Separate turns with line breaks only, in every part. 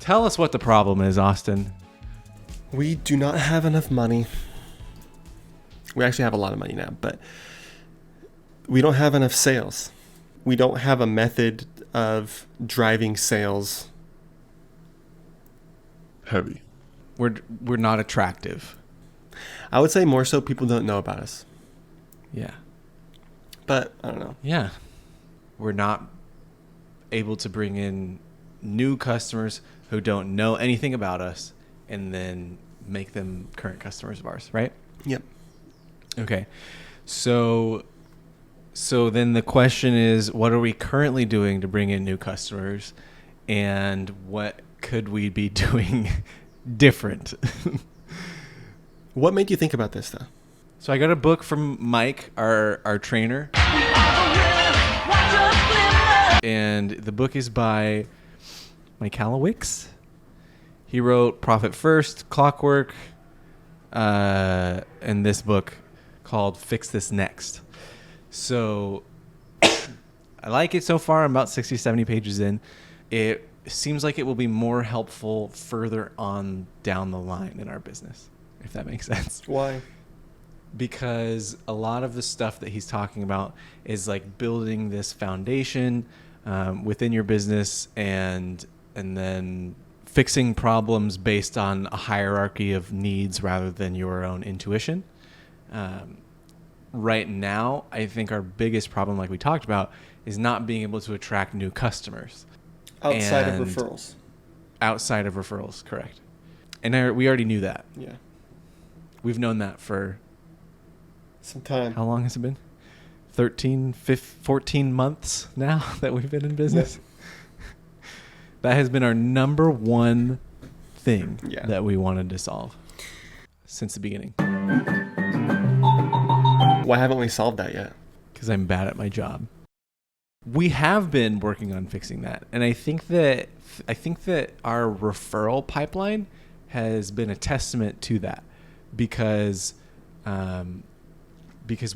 Tell us what the problem is, Austin.
We do not have enough money. We actually have a lot of money now, but we don't have enough sales. We don't have a method of driving sales.
Heavy.
We're not attractive.
I would say more so people don't know about us.
Yeah.
But I don't know.
Yeah. We're not able to bring in new customers who don't know anything about us and then make them current customers of ours, right?
Yep.
Okay. So then the question is, what are we currently doing to bring in new customers, and what could we be doing different?
What made you think about this, though?
So I got a book from Mike, our trainer. And the book is by Mike Halowicz. He wrote Profit First, Clockwork, and this book called Fix This Next. So I like it so far. I'm about 60, 70 pages in. It seems like it will be more helpful further on down the line in our business, if that makes sense.
Why?
Because a lot of the stuff that he's talking about is like building this foundation within your business and then fixing problems based on a hierarchy of needs rather than your own intuition. Right now, I think our biggest problem, like we talked about, is not being able to attract new customers.
Outside of referrals.
Outside of referrals, correct. And we already knew that.
Yeah.
We've known that for
some time.
How long has it been? 14 months now that we've been in business.
Yes.
That has been our number one thing that we wanted to solve since the beginning.
Why haven't we solved that yet?
Because I'm bad at my job. We have been working on fixing that, and I think that our referral pipeline has been a testament to that, because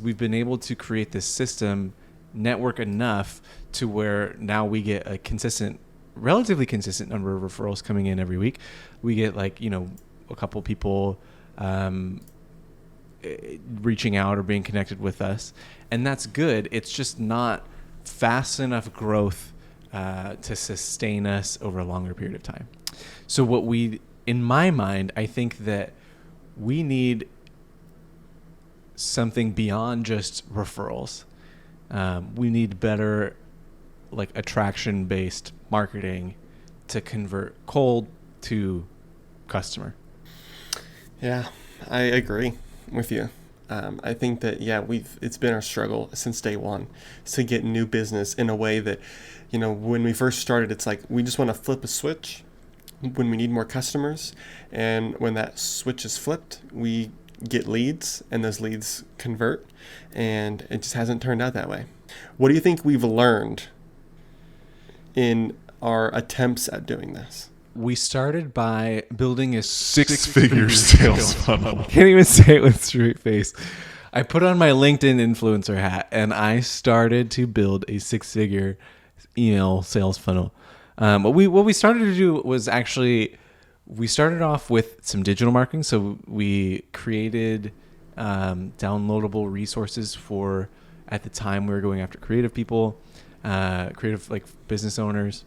we've been able to create this system, network enough to where now we get a relatively consistent number of referrals coming in every week. We get a couple people reaching out or being connected with us, and that's good. It's just not fast enough growth to sustain us over a longer period of time. So in my mind, I think that we need something beyond just referrals. We need better attraction-based marketing to convert cold to customer.
Yeah, I agree with you. I think that, it's been our struggle since day one to get new business in a way that, when we first started, it's like we just want to flip a switch when we need more customers. And when that switch is flipped, we get leads and those leads convert. And it just hasn't turned out that way. What do you think we've learned in our attempts at doing this?
We started by building a
six-figure sales funnel.
Can't even say it with a straight face. I put on my LinkedIn influencer hat and I started to build a six-figure email sales funnel. What we started to do was we started off with some digital marketing. So we created downloadable resources for, at the time we were going after creative people, creative business owners.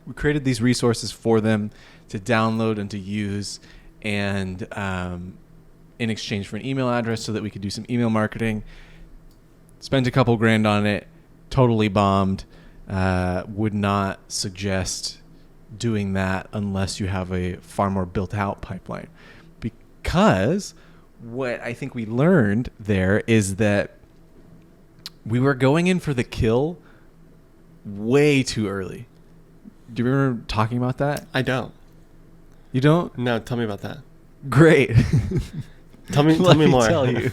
We created these resources for them to download and to use, and in exchange for an email address so that we could do some email marketing. Spent a couple grand on it, totally bombed. Would not suggest doing that unless you have a far more built out pipeline. Because what I think we learned there is that we were going in for the kill way too early. Do you remember talking about that?
I don't.
You don't?
No, tell me about that.
Great.
Tell me more.
Tell you.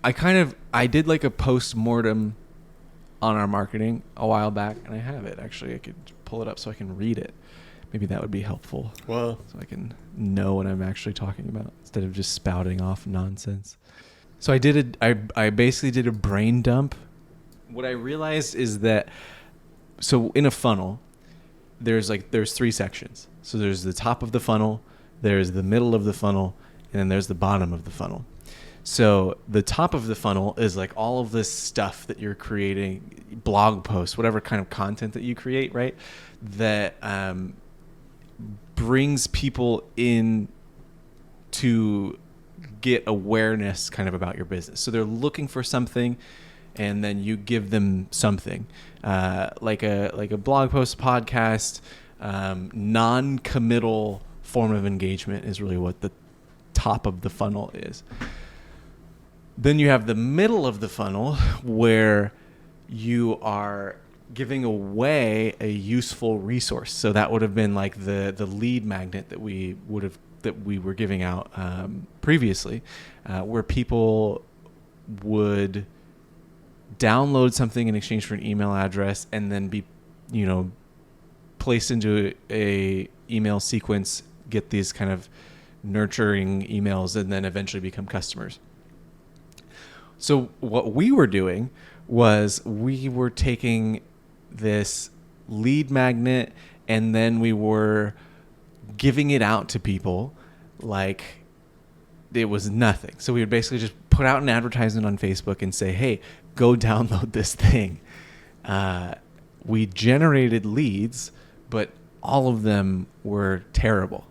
I did a post-mortem on our marketing a while back, and I have it. Actually, I could pull it up so I can read it. Maybe that would be helpful.
Whoa.
So I can know what I'm actually talking about instead of just spouting off nonsense. So I basically did a brain dump. What I realized is that, so in a funnel, there's three sections. So there's the top of the funnel, there's the middle of the funnel, and then there's the bottom of the funnel. So the top of the funnel is like all of this stuff that you're creating, blog posts, whatever kind of content that you create, right? That brings people in to get awareness kind of about your business. So they're looking for something, and then you give them something, like a blog post, podcast, non-committal form of engagement is really what the top of the funnel is. Then you have the middle of the funnel where you are giving away a useful resource. So that would have been like the lead magnet that we were giving out previously, where people would download something in exchange for an email address and then be, placed into a email sequence, get these kind of nurturing emails, and then eventually become customers. So what we were doing was we were taking this lead magnet and then we were giving it out to people like it was nothing. So we would basically just put out an advertisement on Facebook and say, hey, go download this thing. We generated leads, but all of them were terrible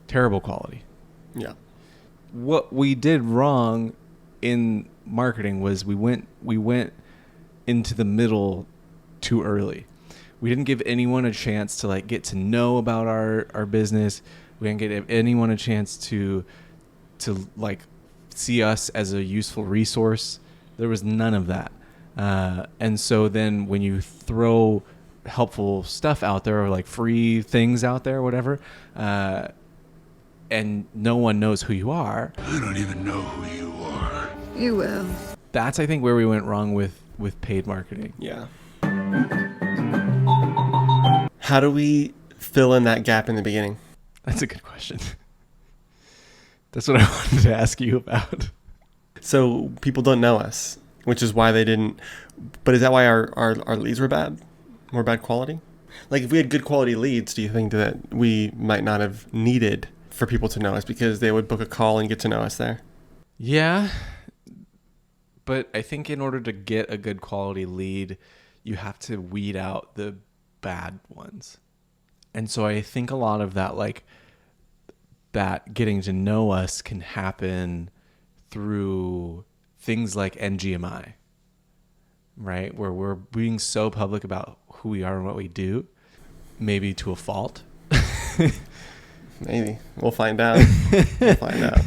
quality.
Yeah.
What we did wrong in marketing was we went into the middle too early. We didn't give anyone a chance to like get to know about our business. We didn't give anyone a chance to like see us as a useful resource. There was none of that. And so then when you throw helpful stuff out there or like free things out there or whatever, and no one knows who you are.
I don't even know who you are.
You will.
That's, I think, where we went wrong with paid marketing.
Yeah. How do we fill in that gap in the beginning?
That's a good question. That's what I wanted to ask you about.
So people don't know us, which is why they didn't. But is that why our leads were bad? More bad quality? Like if we had good quality leads, do you think that we might not have needed for people to know us because they would book a call and get to know us there?
Yeah. But I think in order to get a good quality lead, you have to weed out the bad ones. And so I think a lot of that, like that getting to know us can happen through things like NGMI, right? Where we're being so public about who we are and what we do, maybe to a fault.
Maybe. We'll find out. We'll find out.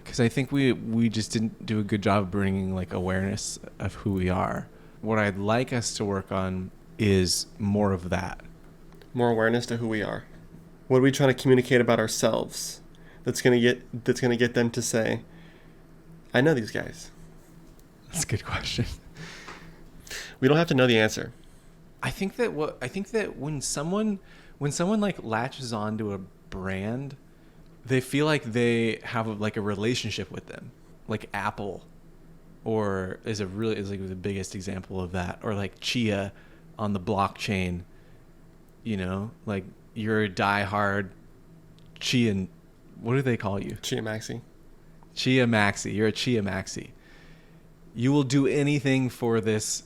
Because I think we just didn't do a good job of bringing like awareness of who we are. What I'd like us to work on is more of that.
More awareness to who we are. What are we trying to communicate about ourselves that's gonna get them to say, I know these guys?
That's a good question.
We don't have to know the answer.
I think that when someone like latches onto a brand, they feel like they have like a relationship with them, like Apple, or is like the biggest example of that, or like Chia on the blockchain. Like you're a diehard Chia. What do they call you?
Chia Maxi.
Chia Maxi. You're a Chia Maxi. You will do anything for this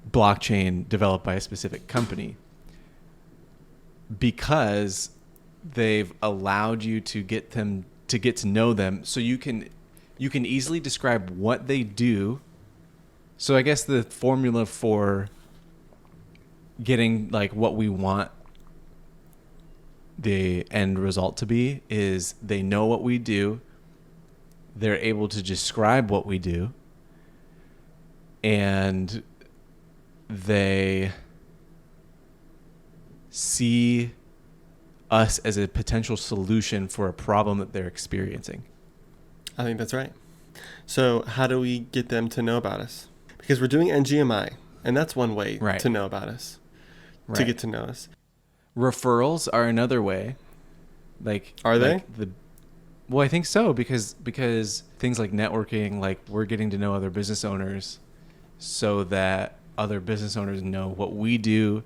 blockchain developed by a specific company because they've allowed you to get to know them, so you can easily describe what they do. So I guess the formula for getting like what we want the end result to be is they know what we do, they're able to describe what we do, and they see us as a potential solution for a problem that they're experiencing.
I think that's right. So how do we get them to know about us? Because we're doing NGMI, and that's one way to know about us, to get to know us.
Referrals are another way.
Are they?
Well, I think so, because things like networking, like we're getting to know other business owners so that other business owners know what we do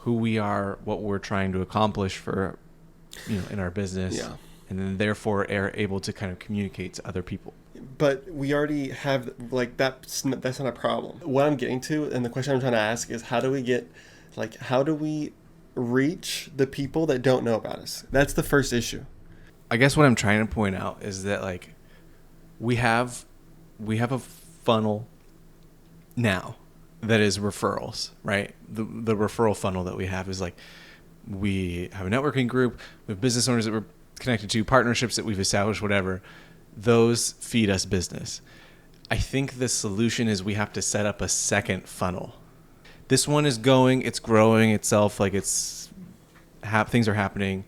who we are, what we're trying to accomplish for, in our business.
Yeah.
And then therefore are able to kind of communicate to other people.
But we already have, like, that's not a problem. What I'm getting to, and the question I'm trying to ask is, how do we reach the people that don't know about us? That's the first issue.
I guess what I'm trying to point out is that, like, we have a funnel now that is referrals, right? The referral funnel that we have is like, we have a networking group, we have business owners that we're connected to, partnerships that we've established, whatever. Those feed us business. I think the solution is we have to set up a second funnel. This one is it's growing itself, like things are happening.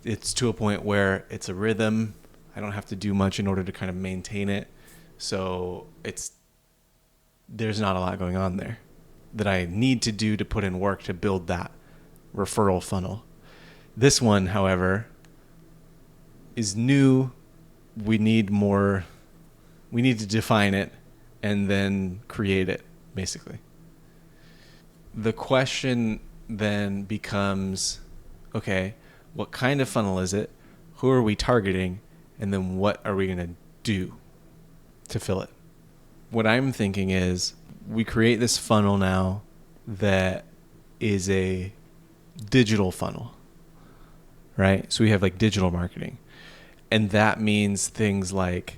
It's to a point where it's a rhythm. I don't have to do much in order to kind of maintain it. So there's not a lot going on there that I need to do to put in work to build that referral funnel. This one, however, is new. We need to define it and then create it, basically. The question then becomes, okay, what kind of funnel is it? Who are we targeting? And then what are we going to do to fill it? What I'm thinking is we create this funnel now that is a digital funnel, right? So we have like digital marketing. And that means things like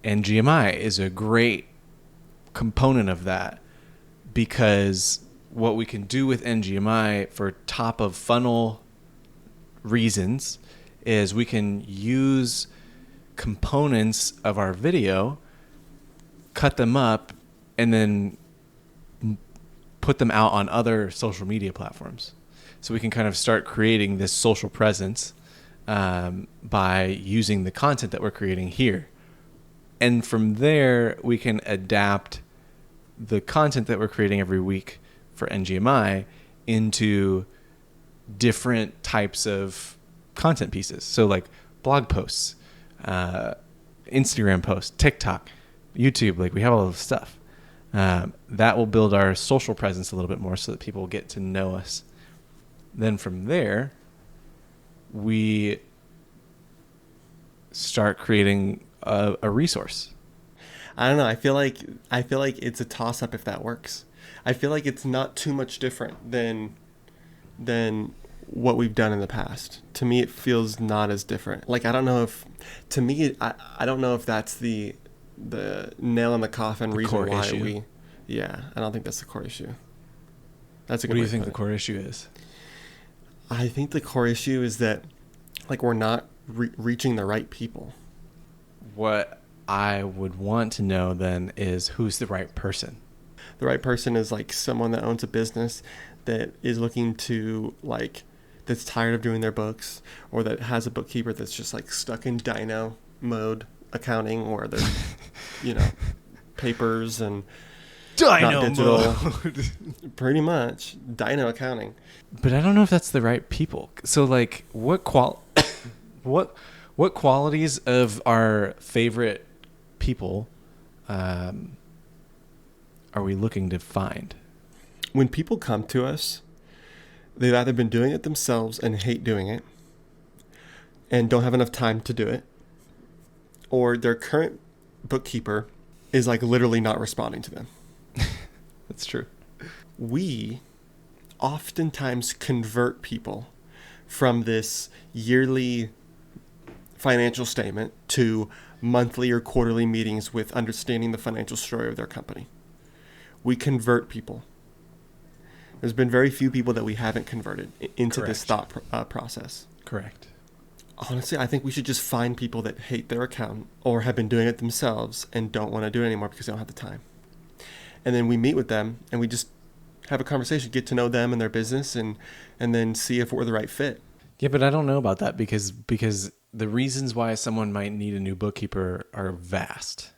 NGMI is a great component of that, because what we can do with NGMI for top of funnel reasons is we can use components of our video, cut them up, and then put them out on other social media platforms. So we can kind of start creating this social presence by using the content that we're creating here. And from there, we can adapt the content that we're creating every week for NGMI into different types of content pieces. So like blog posts, Instagram posts, TikTok, YouTube, like we have all this stuff. That will build our social presence a little bit more so that people get to know us. Then from there, we start creating a resource.
I don't know. I feel like it's a toss up if that works. I feel like it's not too much different than what we've done in the past. To me, it feels not as different. Like, I don't know if, to me, I don't know if that's the nail in the coffin reason why issue. I don't think that's the core issue. That's a good.
What do you think the core issue is?
I think the core issue is that, like, we're not reaching the right people.
What I would want to know then is who's the right person.
The right person is like someone that owns a business that is looking to, like, that's tired of doing their books, or that has a bookkeeper that's just like stuck in dino mode accounting, or they're, papers and
Dino
not digital.
mode.
Pretty much dino accounting.
But I don't know if that's the right people. So like what qualities of our favorite people are we looking to find?
When people come to us, they've either been doing it themselves and hate doing it and don't have enough time to do it, or their current bookkeeper is like literally not responding to them.
That's true.
We oftentimes convert people from this yearly financial statement to monthly or quarterly meetings with understanding the financial story of their company. We convert people. There's been very few people that we haven't converted into this thought process.
Correct.
Honestly, I think we should just find people that hate their accountant or have been doing it themselves and don't want to do it anymore because they don't have the time. And then we meet with them and we just have a conversation, get to know them and their business, and then see if we're the right fit.
Yeah, but I don't know about that because the reasons why someone might need a new bookkeeper are vast.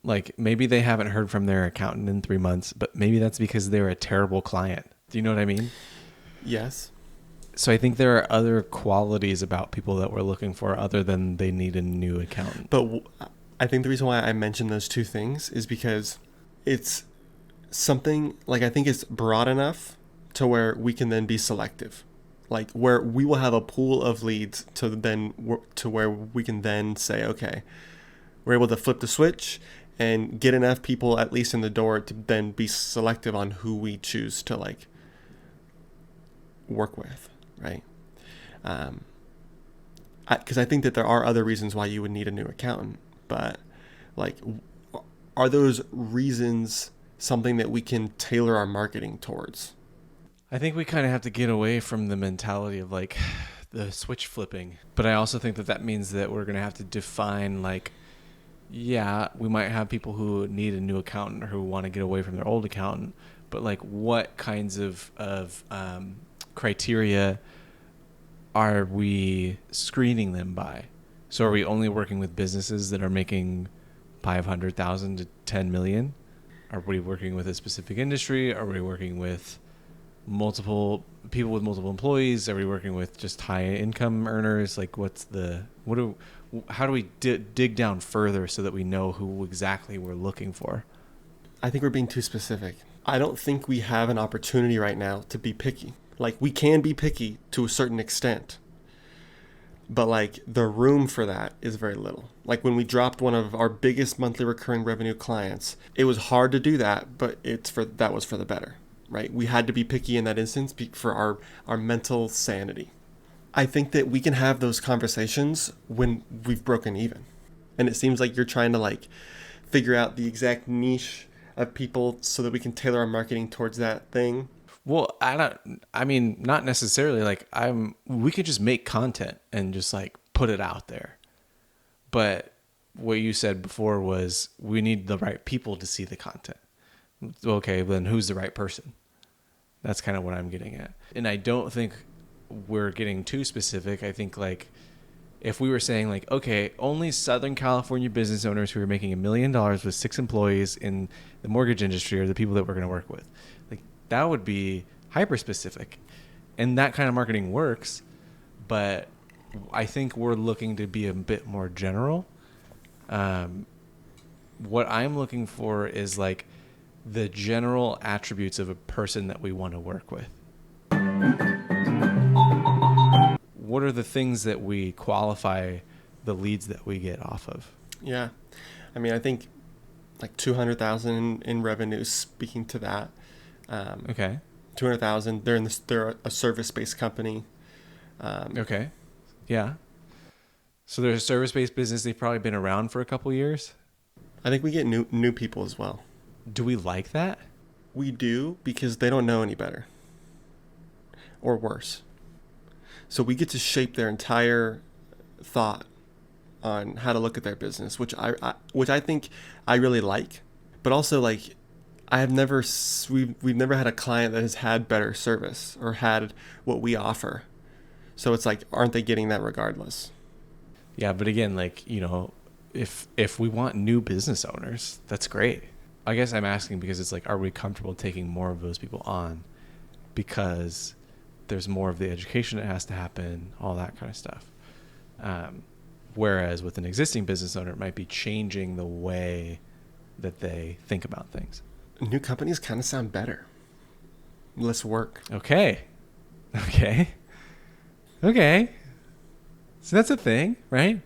Like, maybe they haven't heard from their accountant in 3 months, but maybe that's because they're a terrible client. Do you know what I mean?
Yes.
So I think there are other qualities about people that we're looking for other than they need a new accountant.
But I think the reason why I mentioned those two things is because it's something, like, I think it's broad enough to where we can then be selective, like where we will have a pool of leads to where we can then say, okay, we're able to flip the switch and get enough people at least in the door to then be selective on who we choose to like work with, right? Because I think that there are other reasons why you would need a new accountant, but like, are those reasons something that we can tailor our marketing towards?
I think we kind of have to get away from the mentality of like the switch flipping. But I also think that that means that we're going to have to define like, yeah, we might have people who need a new accountant or who want to get away from their old accountant. But like what kinds of criteria are we screening them by? So are we only working with businesses that are making 500,000 to 10 million? Are we working with a specific industry? Are we working with multiple people with multiple employees? Are we working with just high income earners? Like how do we dig down further so that we know who exactly we're looking for?
I think we're being too specific. I don't think we have an opportunity right now to be picky. Like, we can be picky to a certain extent, but like the room for that is very little. Like when we dropped one of our biggest monthly recurring revenue clients, it was hard to do that, but that was for the better, right? We had to be picky in that instance for our mental sanity. I think that we can have those conversations when we've broken even. And it seems like you're trying to like figure out the exact niche of people so that we can tailor our marketing towards that thing.
Well, not necessarily. Like we could just make content and just like put it out there. But what you said before was we need the right people to see the content. Okay, then who's the right person? That's kind of what I'm getting at. And I don't think we're getting too specific. I think like if we were saying like, okay, only Southern California business owners who are making $1 million with 6 employees in the mortgage industry are the people that we're going to work with. Like that would be hyper specific, and that kind of marketing works. But I think we're looking to be a bit more general. What I'm looking for is like the general attributes of a person that we want to work with. What are the things that we qualify the leads that we get off of?
Yeah. I mean, I think like 200,000 in revenue, speaking to that.
Okay.
200,000. They're a service-based company.
Okay. Yeah. So they're a service-based business. They've probably been around for a couple years.
I think we get new people as well.
Do we like that?
We do, because they don't know any better or worse. So we get to shape their entire thought on how to look at their business, which I think I really like. But also, like, we've never had a client that has had better service or had what we offer. So it's like, aren't they getting that regardless?
Yeah, but again, like, you know, if we want new business owners, that's great. I guess I'm asking because it's like, are we comfortable taking more of those people on? Because there's more of the education that has to happen, all that kind of stuff. Whereas with an existing business owner, it might be changing the way that they think about things.
New companies kind of sound better. Less work.
Okay. So that's a thing, right?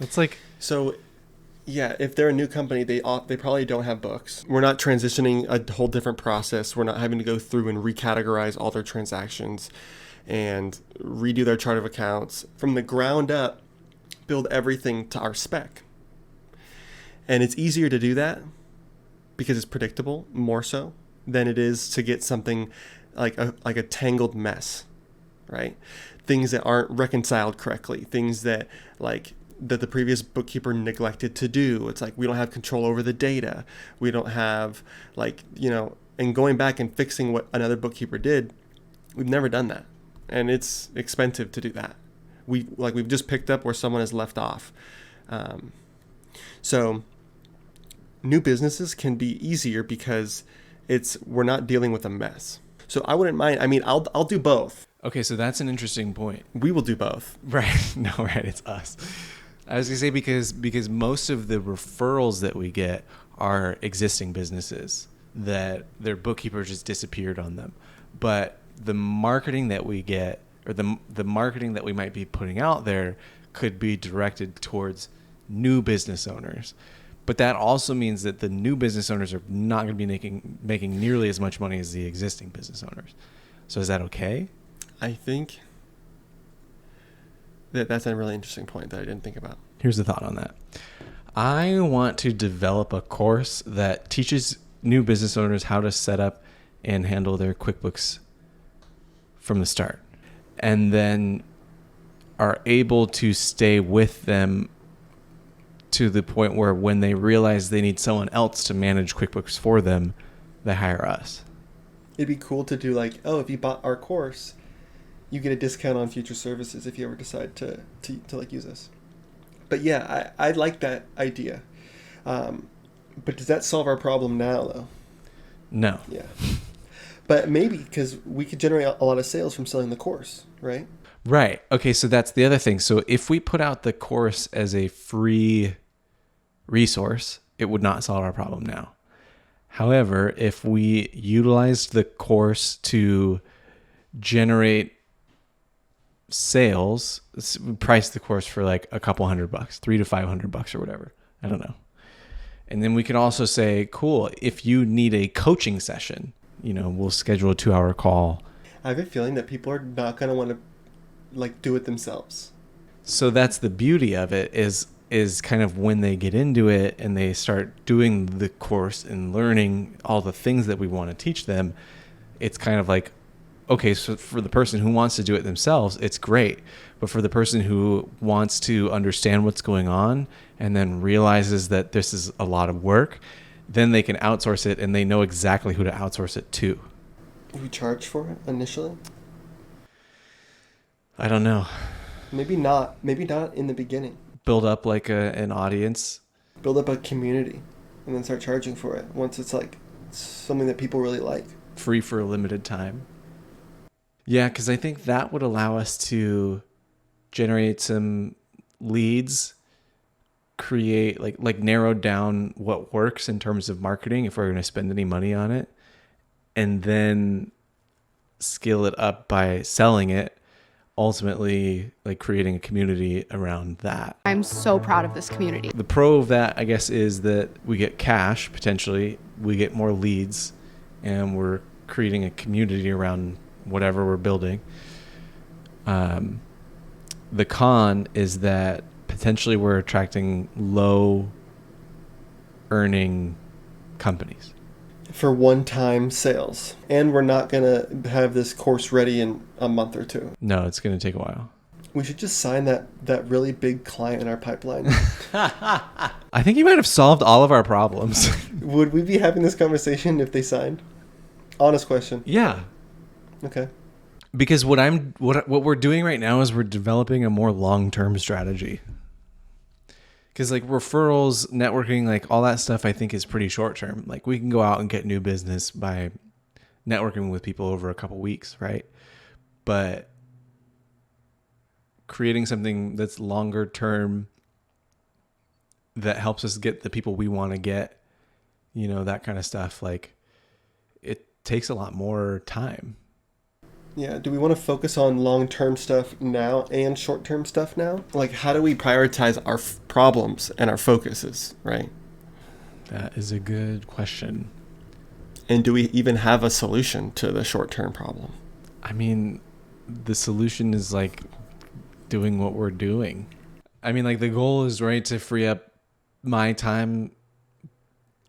It's like,
so yeah, if they're a new company, they probably don't have books. We're not transitioning a whole different process. We're not having to go through and recategorize all their transactions and redo their chart of accounts from the ground up, build everything to our spec. And it's easier to do that because it's predictable, more so than it is to get something like a tangled mess, right? Things that aren't reconciled correctly, things that the previous bookkeeper neglected to do. It's like we don't have control over the data. We don't have and going back and fixing what another bookkeeper did, we've never done that. And it's expensive to do that. We've just picked up where someone has left off. So new businesses can be easier because we're not dealing with a mess. So I wouldn't mind. I mean, I'll do both.
okay, so that's an interesting point.
We will do both.
Right. No, right. It's us. I was going to say because most of the referrals that we get are existing businesses that their bookkeeper just disappeared on them. But the marketing that we get, or the marketing that we might be putting out there, could be directed towards new business owners. But that also means that the new business owners are not going to be making nearly as much money as the existing business owners. So is that okay?
I think that's a really interesting point that I didn't think about.
Here's the thought on that. I want to develop a course that teaches new business owners how to set up and handle their QuickBooks from the start, and then are able to stay with them to the point where when they realize they need someone else to manage QuickBooks for them, they hire us.
It'd be cool to do like, oh, if you bought our course, you get a discount on future services if you ever decide to like use us. But yeah, I like that idea. But does that solve our problem now, though?
No.
Yeah. But maybe, because we could generate a lot of sales from selling the course, right?
Right. Okay, so that's the other thing. So if we put out the course as a free resource, it would not solve our problem now. However, if we utilized the course to generate sales, price the course for like a couple $100, $300 to $500 or whatever. I don't know. And then we can also say, cool, if you need a coaching session, we'll schedule a 2-hour call.
I have a feeling that people are not going to want to like do it themselves.
So that's the beauty of it is kind of when they get into it and they start doing the course and learning all the things that we want to teach them, it's kind of like, okay, so for the person who wants to do it themselves, it's great. But for the person who wants to understand what's going on and then realizes that this is a lot of work, then they can outsource it and they know exactly who to outsource it to.
Do we charge for it initially?
I don't know.
Maybe not. Maybe not in the beginning.
Build up like an audience.
Build up a community and then start charging for it once it's like something that people really like.
Free for a limited time. Yeah, because I think that would allow us to generate some leads, create like narrow down what works in terms of marketing if we're going to spend any money on it, and then scale it up by selling it, ultimately like creating a community around that.
I'm so proud of this community.
The pro of that, I guess, is that we get cash potentially, we get more leads, and we're creating a community around whatever we're building. The con is that potentially we're attracting low earning companies
for one-time sales, and we're not going to have this course ready in a month or two.
No, it's going to take a while.
We should just sign that really big client in our pipeline.
I think you might have solved all of our problems.
Would we be having this conversation if they signed? Honest question.
Yeah.
Okay.
Because what we're doing right now is we're developing a more long-term strategy. Because like referrals, networking, like all that stuff, I think is pretty short-term. Like we can go out and get new business by networking with people over a couple weeks, right? But creating something that's longer-term that helps us get the people we want to get, that kind of stuff, like it takes a lot more time.
Yeah, do we want to focus on long-term stuff now and short-term stuff now? Like, how do we prioritize our problems and our focuses, right?
That is a good question.
And do we even have a solution to the short-term problem?
I mean, the solution is like doing what we're doing. I mean, like the goal is, right, to free up my time,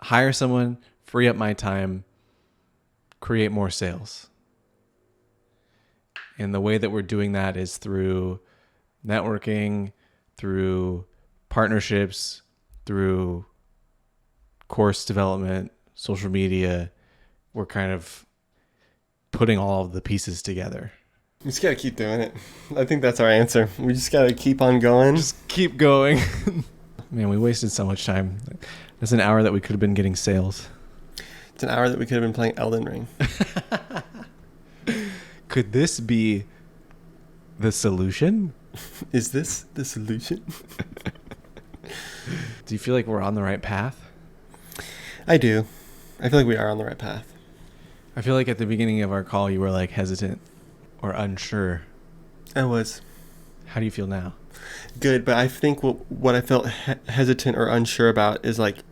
hire someone, free up my time, create more sales. And the way that we're doing that is through networking, through partnerships, through course development, social media. We're kind of putting all of the pieces together.
We just got to keep doing it. I think that's our answer. We just got to keep on going.
Just keep going. Man, we wasted so much time. That's an hour that we could have been getting sales.
It's an hour that we could have been playing Elden Ring.
Could this be the solution?
Is this the solution?
Do you feel like we're on the right path?
I do. I feel like we are on the right path.
I feel like at the beginning of our call, you were like hesitant or unsure.
I was
How do you feel now?
good, but I think what I felt hesitant or unsure about is like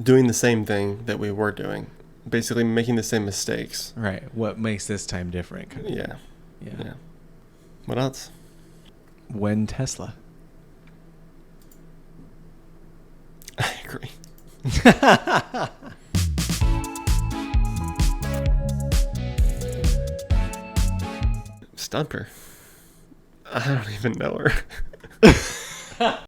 doing the same thing that we were doing, basically making the same mistakes.
Right. What makes this time different?
Yeah.
Yeah.
Yeah. What else?
When Tesla.
I agree. Stumped her. I don't even know her.